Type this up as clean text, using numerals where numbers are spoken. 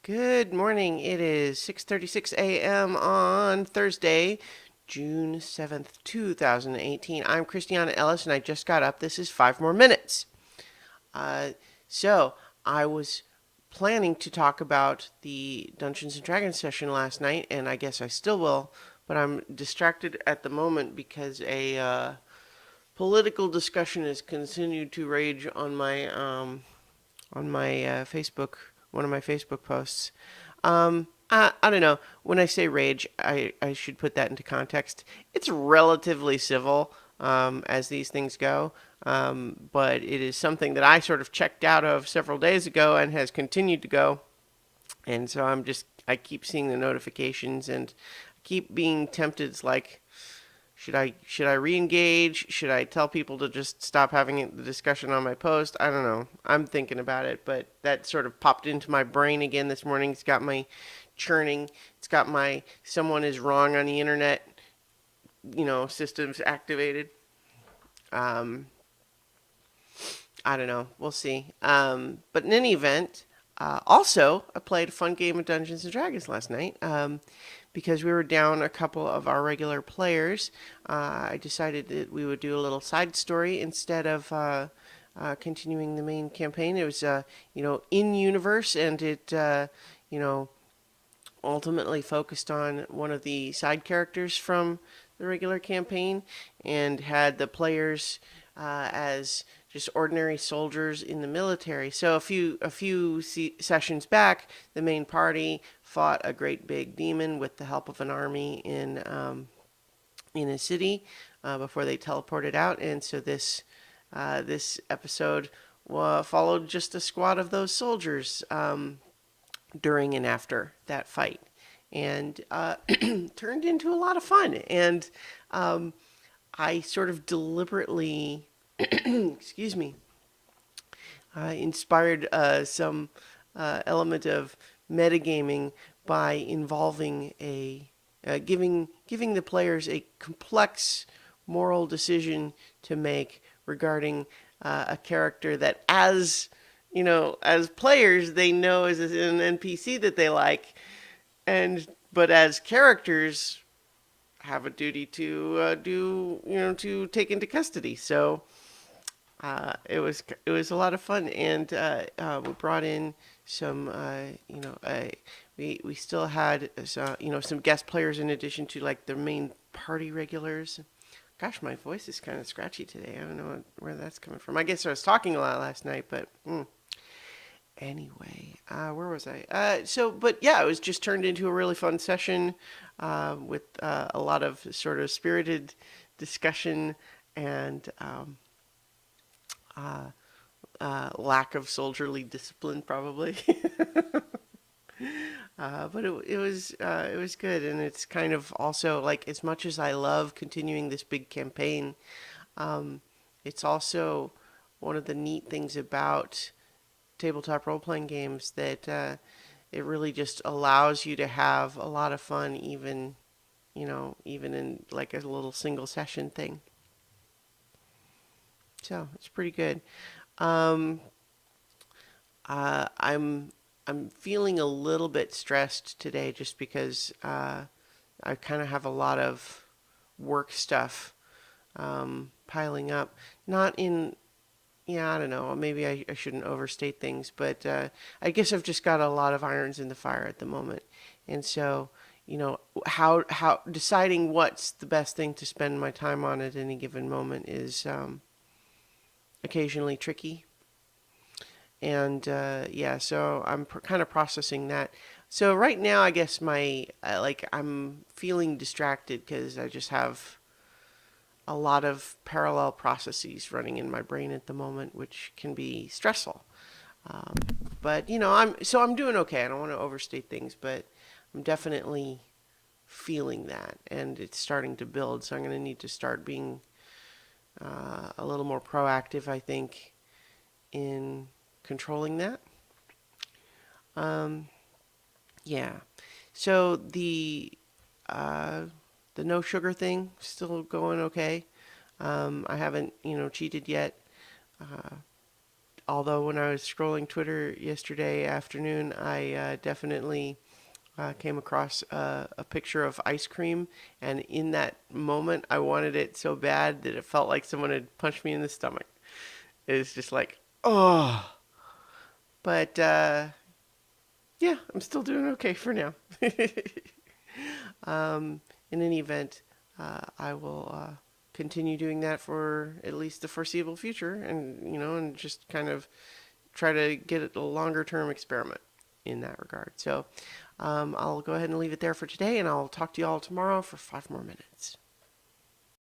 Good morning. It is 6:36 a.m. on Thursday, June 7th, 2018. I'm Christiana Ellis and I just got up. This is 5 more minutes. Uh, so I was planning to talk about the Dungeons and Dragons session last night, and I guess I still will, but I'm distracted at the moment because a political discussion has continued to rage on my Facebook, one of my Facebook posts. I don't know. When I say rage, I should put that into context. It's relatively civil as these things go, but it is something that I sort of checked out of several days ago and has continued to go. And so I keep seeing the notifications and keep being tempted. It's like, should I re-engage? Should I tell people to just stop having the discussion on my post? I don't know. I'm thinking about it, but that sort of popped into my brain again this morning. It's got my churning. It's got my someone is wrong on the internet, systems activated. Um, I don't know. We'll see. But in any event, also I played a fun game of Dungeons and Dragons last night. Because we were down a couple of our regular players, I decided that we would do a little side story instead of continuing the main campaign. It was, in universe, and it, you know, ultimately focused on one of the side characters from the regular campaign, and had the players as just ordinary soldiers in the military. So a few sessions back, the main party fought a great big demon with the help of an army in a city before they teleported out, and so this episode followed just a squad of those soldiers during and after that fight, and turned into a lot of fun. And I sort of deliberately, excuse me, inspired some element of metagaming by involving giving the players a complex moral decision to make regarding a character that, as players, they know is an NPC that they like, and but as characters have a duty to to take into custody. So it was a lot of fun, and we brought in some we still had some guest players in addition to like the main party regulars. Gosh, my voice is kind of scratchy today. I don't know where that's coming from. I guess I was talking a lot last night, but anyway, where was I? But yeah, it was just turned into a really fun session with a lot of sort of spirited discussion and uh, lack of soldierly discipline, probably. But it was good, and it's kind of also like, as much as I love continuing this big campaign, um, it's also one of the neat things about tabletop role playing games that it really just allows you to have a lot of fun, even in like a little single session thing. So it's pretty good. Um, I'm feeling a little bit stressed today just because I kind of have a lot of work stuff piling up. Not in, yeah, I don't know. Maybe I shouldn't overstate things, but I guess I've just got a lot of irons in the fire at the moment, and so how deciding what's the best thing to spend my time on at any given moment is occasionally tricky. And yeah, so I'm kind of processing that. So right now, I guess I'm feeling distracted because I just have a lot of parallel processes running in my brain at the moment, which can be stressful. Um, but I'm doing okay. I don't want to overstate things, but I'm definitely feeling that, and it's starting to build. So I'm going to need to start being a little more proactive, I think, in controlling that. Um, yeah. So uh, the no sugar thing still going okay. I haven't cheated yet. Uh, Although when I was scrolling Twitter yesterday afternoon, I definitely came across a picture of ice cream, and in that moment, I wanted it so bad that it felt like someone had punched me in the stomach. It was just like, oh. But yeah, I'm still doing okay for now. In any event, I will continue doing that for at least the foreseeable future, and and just kind of try to get a longer term experiment in that regard. So I'll go ahead and leave it there for today, and I'll talk to you all tomorrow for 5 more minutes.